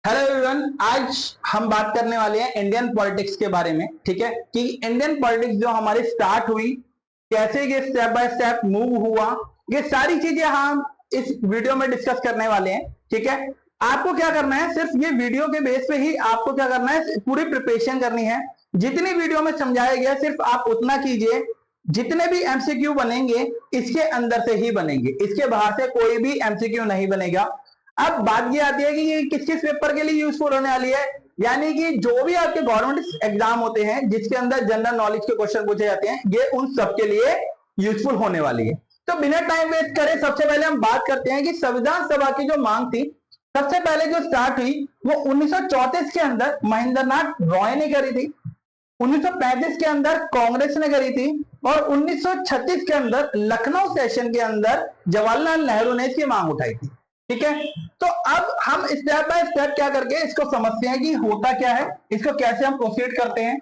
Hello everyone, आज हम बात करने वाले हैं इंडियन पॉलिटिक्स के बारे में। ठीक है कि इंडियन पॉलिटिक्स जो हमारी स्टार्ट हुई, कैसे ये स्टेप बाय स्टेप मूव हुआ, ये सारी चीजें हम इस वीडियो में डिस्कस करने वाले हैं। ठीक है, आपको क्या करना है, सिर्फ ये वीडियो के बेस पे ही आपको क्या करना है, पूरी प्रिपरेशन करनी है। जितनी वीडियो में समझाया गया सिर्फ आप उतना कीजिए। जितने भी एमसीक्यू बनेंगे इसके अंदर से ही बनेंगे, इसके बाहर से कोई भी एमसीक्यू नहीं बनेगा। अब बात ये आती है कि ये किस किस पेपर के लिए यूजफुल होने वाली है, यानी कि जो भी आपके गवर्नमेंट एग्जाम होते हैं जिसके अंदर जनरल नॉलेज के क्वेश्चन पूछे जाते हैं, ये उन सब के लिए यूजफुल होने वाली है। तो बिना टाइम वेस्ट करे सबसे पहले हम बात करते हैं कि संविधान सभा की जो मांग थी, सबसे पहले जो स्टार्ट हुई वो 1934 के अंदर महेंद्रनाथ रॉय ने करी थी, 1935 के अंदर कांग्रेस ने करी थी, और 1936 के अंदर लखनऊ सेशन के अंदर जवाहरलाल नेहरू ने इसकी मांग उठाई थी। ठीक है, तो अब हम स्टेप बाय स्टेप क्या करके इसको समझते हैं कि होता क्या है, इसको कैसे हम प्रोसीड करते हैं।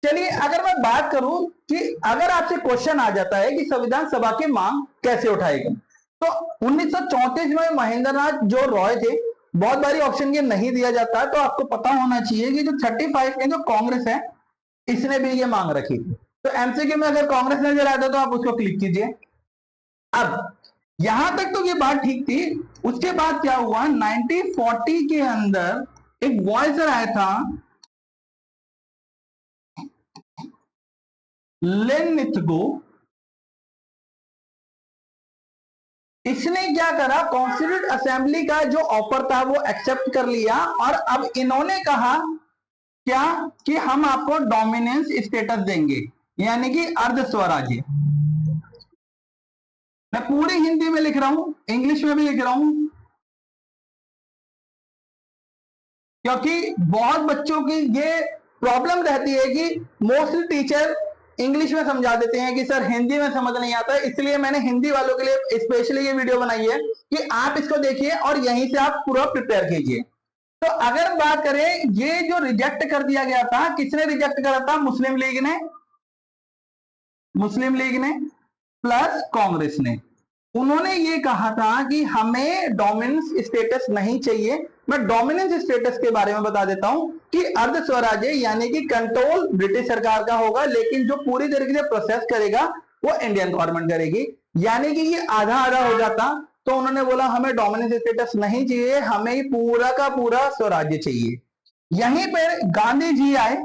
चलिए, अगर मैं बात करूं कि अगर आपसे क्वेश्चन आ जाता है कि संविधान सभा की मांग कैसे उठाएगी, तो 1934 में महेंद्रनाथ जो रॉय थे, बहुत बारी ऑप्शन ये नहीं दिया जाता, तो आपको पता होना चाहिए कि जो 35 में जो कांग्रेस है इसने भी ये मांग रखी थी। तो एमसीक्यू में अगर कांग्रेस नजर आता तो आप उसको क्लिक कीजिए। अब यहां तक तो ये बात ठीक थी। उसके बाद क्या हुआ, 1940 के अंदर एक वॉइस आया था, लेन निथगो। इसने क्या करा, कॉन्स्टिट्यूट असेंबली का जो ऑफर था वो एक्सेप्ट कर लिया, और अब इन्होंने कहा क्या कि हम आपको डोमिनेंस स्टेटस देंगे, यानी कि अर्ध स्वराज्य। मैं पूरी हिंदी में लिख रहा हूं, इंग्लिश में भी लिख रहा हूं, क्योंकि बहुत बच्चों की ये प्रॉब्लम रहती है कि मोस्टली टीचर इंग्लिश में समझा देते हैं कि सर हिंदी में समझ नहीं आता, इसलिए मैंने हिंदी वालों के लिए स्पेशली ये वीडियो बनाई है कि आप इसको देखिए और यहीं से आप पूरा प्रिपेयर कीजिए। तो अगर बात करें, ये जो रिजेक्ट कर दिया गया था, किसने रिजेक्ट करा था, मुस्लिम लीग ने प्लस कांग्रेस ने। उन्होंने ये कहा था कि हमें डोमिनेंस स्टेटस नहीं चाहिए। मैं डोमिनेंस स्टेटस के बारे में बता देता हूं कि अर्ध स्वराज्य यानी कि कंट्रोल ब्रिटिश सरकार का होगा, लेकिन जो पूरी तरीके से प्रोसेस करेगा वो इंडियन गवर्नमेंट करेगी, यानी कि ये आधा आधा हो जाता। तो उन्होंने बोला हमें डोमिनेंस स्टेटस नहीं चाहिए, हमें पूरा का पूरा स्वराज्य चाहिए। यहीं पर गांधी जी आए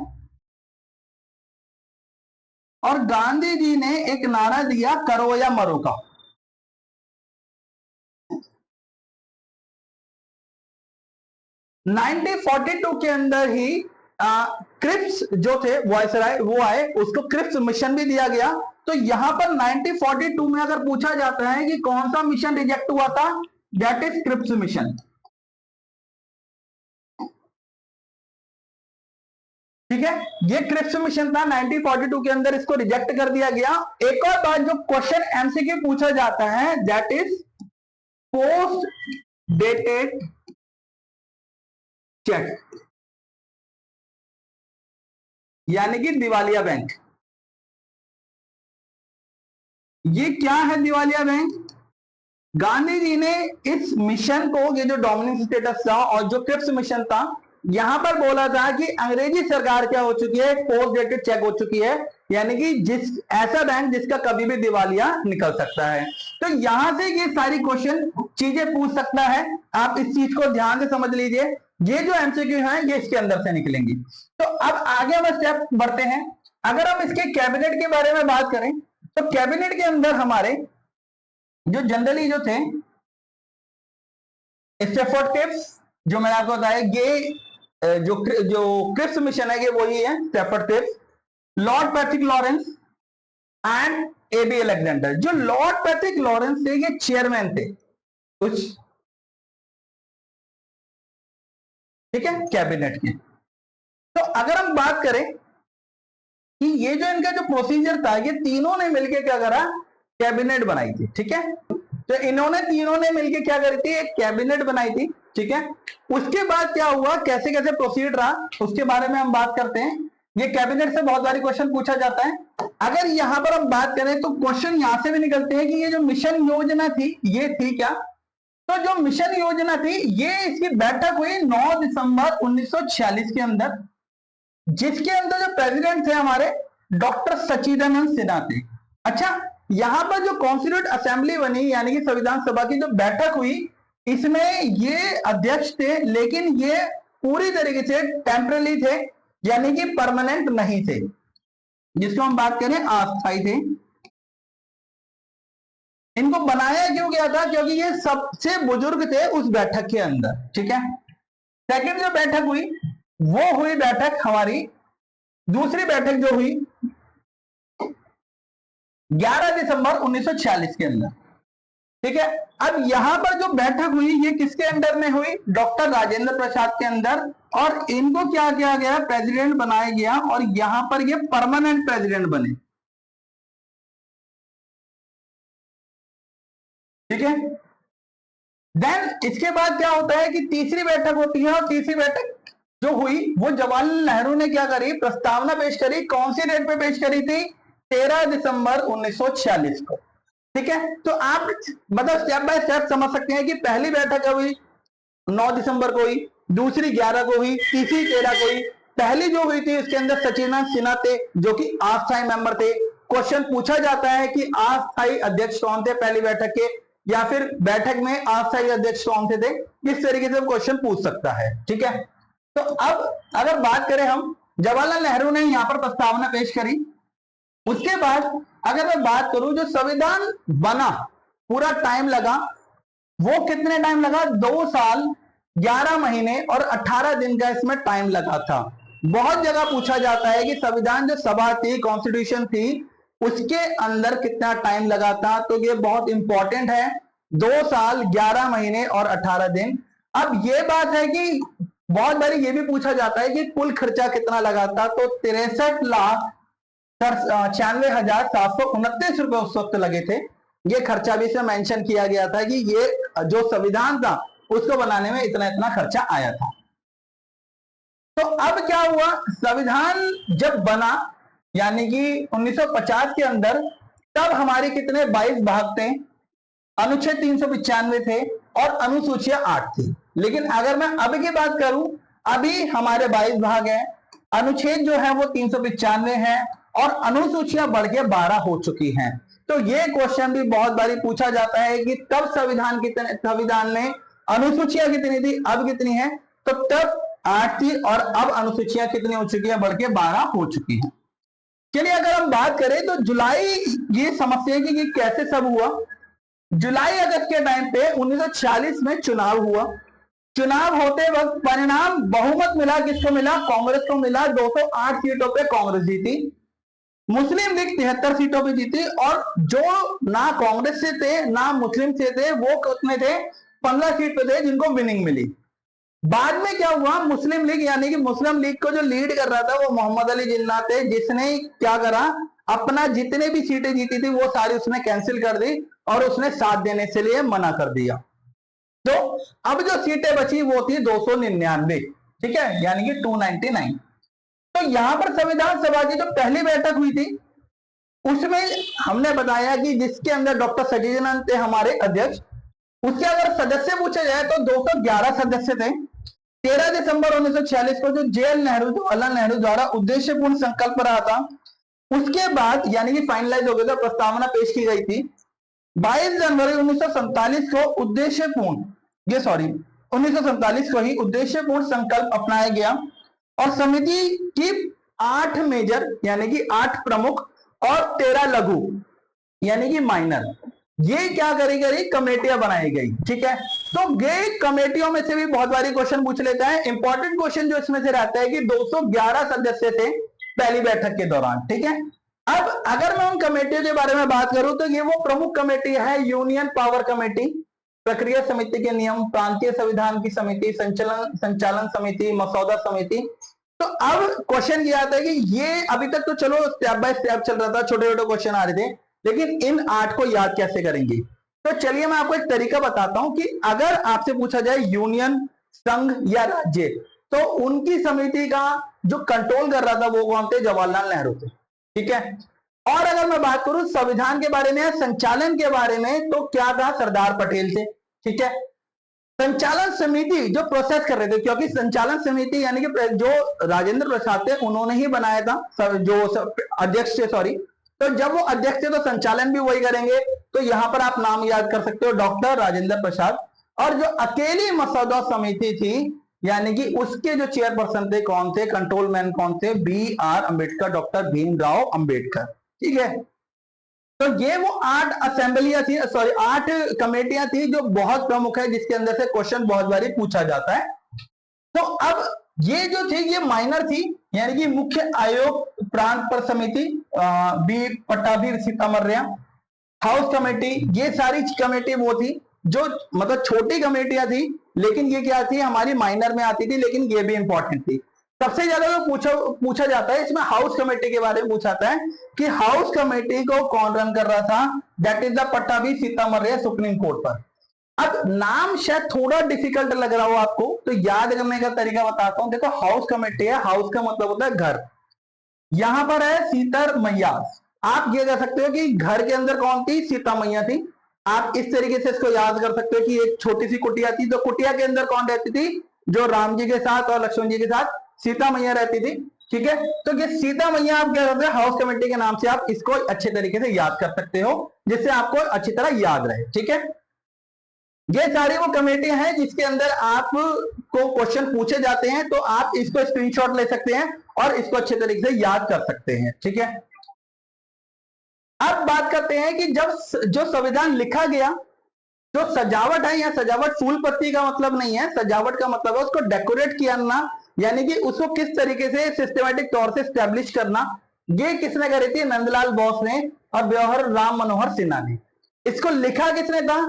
और गांधी जी ने एक नारा दिया, करो या मरो का। 1942 के अंदर ही क्रिप्स जो थे वायसराय वो आए, उसको क्रिप्स मिशन भी दिया गया। तो यहां पर 1942 में अगर पूछा जाता है कि कौन सा मिशन रिजेक्ट हुआ था, दैट इज क्रिप्स मिशन। ठीक है, ये क्रिप्स मिशन था 1942 के अंदर, इसको रिजेक्ट कर दिया गया। एक और बात, जो क्वेश्चन एमसीक्यू पूछा जाता है that is post dated cheque, यानी कि दिवालिया बैंक। ये क्या है दिवालिया बैंक? गांधी जी ने इस मिशन को, ये जो डोमिनेंस स्टेटस था और जो क्रिप्स मिशन था, यहां पर बोला था कि अंग्रेजी सरकार क्या हो चुकी है, पोस्ट डेटेड चेक हो चुकी है, यानी कि जिस ऐसा बैंक जिसका कभी भी दिवालिया निकल सकता है। तो यहां से ये सारी क्वेश्चन चीजें पूछ सकता है, आप इस चीज को ध्यान से समझ लीजिए। ये जो एमसीक्यू है ये इसके अंदर से निकलेंगी। तो अब आगे हम स्टेप बढ़ते हैं। अगर हम इसके कैबिनेट के बारे में बात करें, तो कैबिनेट के अंदर हमारे जो जनरली जो थे, स्टेफोर्ड क्रिप्स, जो मैंने आपको बताया, ये जो क्रिप्स मिशन है ये वही है, Stafford Cripps, Lord Pethick Lawrence and AB Alexander. जो लॉर्ड पैट्रिक लॉरेंस थे ये चेयरमैन थे कुछ, ठीक है, कैबिनेट के। तो अगर हम बात करें कि ये जो इनका जो प्रोसीजर था, ये तीनों ने मिलकर क्या करा, कैबिनेट बनाई थी। ठीक है, तो इन्होंने तीनों ने मिलकर क्या करी थी, एक कैबिनेट बनाई थी। ठीक है, उसके बाद क्या हुआ, कैसे कैसे प्रोसीड रहा, उसके बारे में हम बात करते हैं। ये कैबिनेट से बहुत सारी क्वेश्चन पूछा जाता है। अगर यहां पर हम बात करें तो क्वेश्चन यहां से भी निकलते हैं कि ये जो मिशन योजना थी ये थी क्या, तो जो मिशन योजना थी, ये इसकी बैठक हुई 9 दिसंबर 1946 के अंदर, जिसके अंदर जो प्रेसिडेंट थे हमारे डॉक्टर सच्चिदानंद सिन्हा थे। अच्छा, यहां पर जो कॉन्स्टिट्यूट असेंबली बनी यानी कि संविधान सभा की जो बैठक हुई, इसमें ये अध्यक्ष थे, लेकिन ये पूरी तरीके से टेम्पररी थे, यानी कि परमानेंट नहीं थे, जिसको हम बात करें अस्थायी थे। इनको बनाया क्यों गया था? क्योंकि ये सबसे बुजुर्ग थे उस बैठक के अंदर, ठीक है। सेकंड जो बैठक हुई वो हुई बैठक हमारी, दूसरी बैठक जो हुई 11 दिसंबर 1946 के अंदर, ठीक है। अब यहां पर जो बैठक हुई ये किसके अंडर में हुई? डॉक्टर राजेंद्र प्रसाद के अंदर, और इनको क्या किया गया? प्रेसिडेंट बनाया गया, और यहां पर ये परमानेंट प्रेसिडेंट बने, ठीक है। देन इसके बाद क्या होता है कि तीसरी बैठक होती है, और तीसरी बैठक जो हुई वो जवाहरलाल नेहरू ने क्या करी? प्रस्तावना पेश करी। कौन सी डेट पे पेश करी थी? 13 दिसंबर 1946 को, ठीक है। तो आप मतलब स्टेप बाय स्टेप समझ सकते हैं कि पहली बैठक हुई 9 दिसंबर को हुई, दूसरी 11 को हुई, तीसरी 13 को हुई। पहली जो हुई थी इसके अंदर सच्चिदानंद सिन्हा थे, जो कि अस्थायी मेंबर थे। क्वेश्चन पूछा जाता है कि अस्थायी अध्यक्ष कौन थे पहली बैठक के, या फिर बैठक में अस्थायी अध्यक्ष कौन थे, इस तरीके से क्वेश्चन पूछ सकता है, ठीक है। तो अब अगर बात करें हम, जवाहरलाल नेहरू ने यहां पर प्रस्तावना पेश करी। उसके बाद अगर मैं बात करूं जो संविधान बना, पूरा टाइम लगा, वो कितने टाइम लगा? 2 साल 11 महीने और 18 दिन का इसमें टाइम लगा था। बहुत जगह पूछा जाता है कि संविधान जो सभा थी, कॉन्स्टिट्यूशन थी, उसके अंदर कितना टाइम लगा था, तो ये बहुत इंपॉर्टेंट है। 2 साल 11 महीने और 18 दिन। अब ये बात है कि बहुत बार ये भी पूछा जाता है कि कुल खर्चा कितना लगा था, तो 63,96,729 रुपए उस वक्त लगे थे। ये खर्चा भी इसमें मेंशन किया गया था कि ये जो संविधान था उसको बनाने में इतना इतना खर्चा आया था। तो अब क्या हुआ? संविधान जब बना यानी कि 1950 के अंदर, तब हमारे कितने 22 भाग थे, अनुच्छेद 395 थे, और अनुसूचियां 8 थी। लेकिन अगर मैं अभी की बात करूं, अभी हमारे 22 भाग हैं, अनुच्छेद जो है वो 395 है, और अनुसूचियां बढ़ के 12 हो चुकी हैं। तो ये क्वेश्चन भी बहुत बारी पूछा जाता है कि तब संविधान में अनुसूचियां कितनी थी, अब कितनी है? तो तब 8 थी, और अब अनुसूचियां कितनी हो चुकी है? बढ़ के 12 हो चुकी हैं। चलिए अगर हम बात करें तो जुलाई, ये समझते हैं कि कैसे सब हुआ। जुलाई अगस्त के टाइम पे 1946 में चुनाव हुआ। चुनाव होते वक्त परिणाम बहुमत मिला, किसको मिला? कांग्रेस को मिला। 208 सीटों पे कांग्रेस जीती। मुस्लिम लीग 73 सीटों पे जीती, और जो ना कांग्रेस से थे ना मुस्लिम से थे, वो कितने थे? 15 सीट पे थे जिनको विनिंग मिली। बाद में क्या हुआ? मुस्लिम लीग यानी कि मुस्लिम लीग को जो लीड कर रहा था वो मोहम्मद अली जिन्ना थे, जिसने क्या करा? अपना जितने भी सीटें जीती थी वो सारी उसने कैंसिल कर दी, और उसने साथ देने से लिए मना कर दिया। तो अब जो सीटें बची वो थी 299, ठीक है, यानी कि 299। तो यहां पर संविधान सभा की जो पहली बैठक हुई थी, उसमें हमने बताया कि जिसके अंदर डॉक्टर सच्चिदानंद थे हमारे अध्यक्ष, उसके अगर सदस्य पूछे जाए तो 211 सदस्य थे। 13 दिसंबर 1946 को जो जवाहरलाल नेहरू द्वारा उद्देश्यपूर्ण संकल्प रहा था, उसके बाद यानी कि फाइनलाइज हो गया था, प्रस्तावना पेश की गई थी। 22 जनवरी 1947 को 1947 को ही उद्देश्यपूर्ण संकल्प अपनाया गया, और समिति की 8 मेजर यानी कि 8 प्रमुख और 13 लघु यानी कि माइनर, ये क्या करी कमेटियां बनाई गई, ठीक है। तो ये कमेटियों में से भी बहुत बारी क्वेश्चन पूछ लेता है। इंपॉर्टेंट क्वेश्चन जो इसमें से रहता है कि 211 सदस्य थे पहली बैठक के दौरान, ठीक है। अब अगर मैं उन कमेटियों के बारे में बात करूं तो ये वो प्रमुख कमेटी है: यूनियन पावर कमेटी, प्रक्रिया समिति के नियम, प्रांतीय संविधान की समिति, संचालन समिति, मसौदा समिति। तो अब क्वेश्चन ये आता है कि ये अभी तक तो चलो स्टेप बाय स्टेप चल रहा था, छोटे छोटे क्वेश्चन आ रहे थे, लेकिन इन 8 को याद कैसे करेंगे? तो चलिए मैं आपको एक तरीका बताता हूं कि अगर आपसे पूछा जाए यूनियन, संघ या राज्य, तो उनकी समिति का जो कंट्रोल कर रहा था वो कौन थे? जवाहरलाल नेहरू थे, ठीक है। और अगर मैं बात करूं संविधान के बारे में, संचालन के बारे में, तो क्या था? सरदार पटेल थे, ठीक है। संचालन समिति जो प्रोसेस कर रहे थे, क्योंकि संचालन समिति यानी कि जो राजेंद्र प्रसाद थे उन्होंने ही बनाया था, जो अध्यक्ष थे, सॉरी, तो जब वो अध्यक्ष थे तो संचालन भी वही करेंगे। तो यहां पर आप नाम याद कर सकते हो, डॉक्टर राजेंद्र प्रसाद। और जो अकेली मसौदा समिति थी यानी कि उसके जो चेयरपर्सन थे कौन थे, कंट्रोल मैन कौन थे, BR अम्बेडकर, डॉक्टर भीमराव अम्बेडकर। ठीक है, तो ये वो 8 असेंबलियां थी, सॉरी 8 कमेटियां थी जो बहुत प्रमुख है, जिसके अंदर से क्वेश्चन बहुत बारी पूछा जाता है। तो अब ये जो थी ये माइनर थी, यानी कि मुख्य आयोग प्रांत पर समिति, बी पट्टाभी सीतामर्या, हाउस कमेटी, ये सारी कमेटी वो थी जो मतलब छोटी कमेटियां थी, लेकिन ये क्या थी, हमारी माइनर में आती थी, लेकिन ये भी इंपॉर्टेंट थी। सबसे ज्यादा जो पूछा जाता है इसमें हाउस कमेटी के बारे में पूछा जाता है कि हाउस कमेटी को कौन रन कर रहा था, that is the Pattabhi Sitaramayya Supreme Court पर। अब नाम शायद थोड़ा डिफिकल्ट लग रहा हो आपको, तो याद करने का तरीका बताता हूं। देखो हाउस कमेटी है, हाउस का मतलब होता है घर, यहां पर है सीता मैया। आप ये कह सकते हो कि घर के अंदर कौन थी, सीता मैया थी। आप इस तरीके से इसको याद कर सकते हो कि एक छोटी सी कुटिया थी, तो कुटिया के अंदर कौन रहती थी, जो राम जी के साथ और लक्ष्मण जी के साथ सीता मैया रहती थी। ठीक है, तो ये सीता मैया आप क्या करते हैं, हाउस कमेटी के नाम से आप इसको अच्छे तरीके से याद कर सकते हो, जिससे आपको अच्छी तरह याद रहे। ठीक है, ये सारी वो कमेटियां हैं जिसके अंदर आपको क्वेश्चन पूछे जाते हैं, तो आप इसको स्क्रीनशॉट ले सकते हैं और इसको अच्छे तरीके से याद कर सकते हैं। ठीक है, अब बात करते हैं कि जब जो संविधान लिखा गया, जो सजावट है, या सजावट फूल पत्ती का मतलब नहीं है, सजावट का मतलब है उसको डेकोरेट करना, यानी कि उसको किस तरीके से सिस्टमेटिक तौर से स्टैब्लिश करना। ये किसने करी थी, नंदलाल बोस ने और व्यवहार राम मनोहर सिन्हा ने। इसको लिखा किसने था,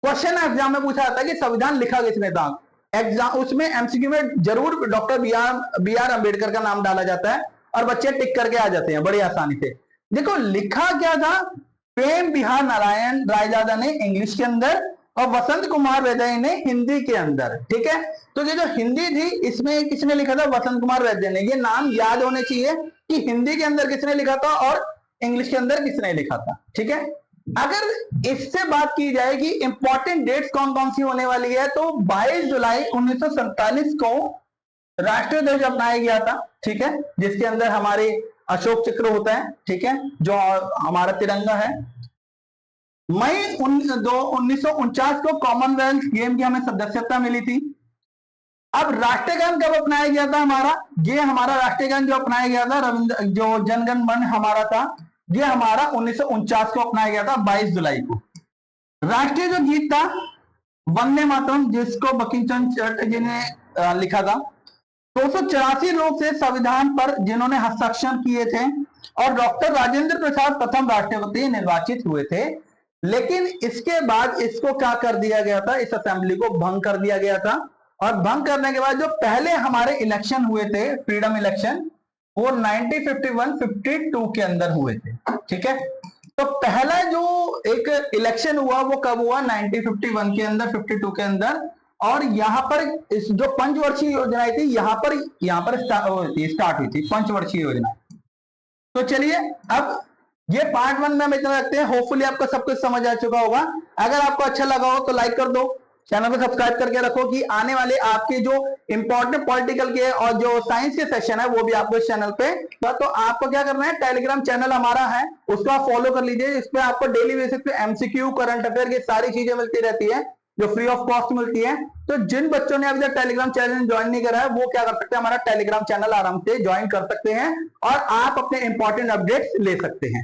क्वेश्चन एग्जाम में पूछा जाता है कि संविधान लिखा किसने था। एग्जाम उसमें एमसीक्यू में जरूर डॉक्टर बी आर अम्बेडकर का नाम डाला जाता है और बच्चे टिक करके आ जाते हैं बड़ी आसानी से। देखो लिखा क्या था, प्रेम बिहार नारायण रायजादा ने इंग्लिश के अंदर और वसंत कुमार वैद्य ने हिंदी के अंदर। ठीक है, तो ये जो हिंदी थी इसमें किसने लिखा था, वसंत कुमार वैद्य ने। ये नाम याद होने चाहिए कि हिंदी के अंदर किसने लिखा था और इंग्लिश के अंदर किसने लिखा था। ठीक है, अगर इससे बात की जाए कि इंपॉर्टेंट डेट्स कौन कौन सी होने वाली है, तो 22 जुलाई 1947 को राष्ट्रीय ध्वज अपनाया गया था। ठीक है, जिसके अंदर हमारे अशोक चक्र होता है। ठीक है, जो हमारा तिरंगा है। मई 1949 को कॉमनवेल्थ गेम की हमें सदस्यता मिली थी। अब राष्ट्रगान कब अपनाया गया था हमारा, ये हमारा राष्ट्रगान जो अपनाया गया था रविंद्र जो जनगण मन हमारा था, ये हमारा 1949 को अपनाया गया था 22 जुलाई को। राष्ट्रीय जो गीत था वंदे मातरम, जिसको बंकिम चंद्र चटर्जी ने लिखा था। 284 लोग थे संविधान पर जिन्होंने हस्ताक्षर किए थे, और डॉक्टर राजेंद्र प्रसाद प्रथम राष्ट्रपति निर्वाचित हुए थे। लेकिन इसके बाद इसको क्या कर दिया गया था, इस असेंबली को भंग कर दिया गया था। और भंग करने के बाद जो पहले हमारे इलेक्शन हुए थे, फ्रीडम इलेक्शन, वो 1951-52 के अंदर हुए थे। ठीक है, तो पहला जो एक इलेक्शन हुआ वो कब हुआ, 1951 के अंदर, 52 के अंदर। और यहाँ पर इस जो पंचवर्षीय योजनाएं थी यहाँ पर स्टार्ट हुई थी पंचवर्षीय योजना। तो चलिए अब ये पार्ट 1 में हम इतना रखते हैं। होपफुली आपको सब कुछ समझ आ चुका होगा। अगर आपको अच्छा लगा हो तो लाइक कर दो, चैनल को सब्सक्राइब करके रखो कि आने वाले आपके जो इंपॉर्टेंट पॉलिटिकल के और जो साइंस के सेशन है वो भी आपको इस चैनल पे। तो आपको क्या करना है, टेलीग्राम चैनल हमारा है उसको आप फॉलो कर लीजिए। इस पे आपको डेली बेसिस पे एमसीक्यू, करंट अफेयर की सारी चीजें मिलती रहती है जो फ्री ऑफ कॉस्ट मिलती है। तो जिन बच्चों ने अभी तक टेलीग्राम चैनल ज्वाइन नहीं करा है वो क्या कर सकते हैं, हमारा टेलीग्राम चैनल आराम से ज्वाइन कर सकते हैं और आप अपने इंपॉर्टेंट अपडेट्स ले सकते हैं।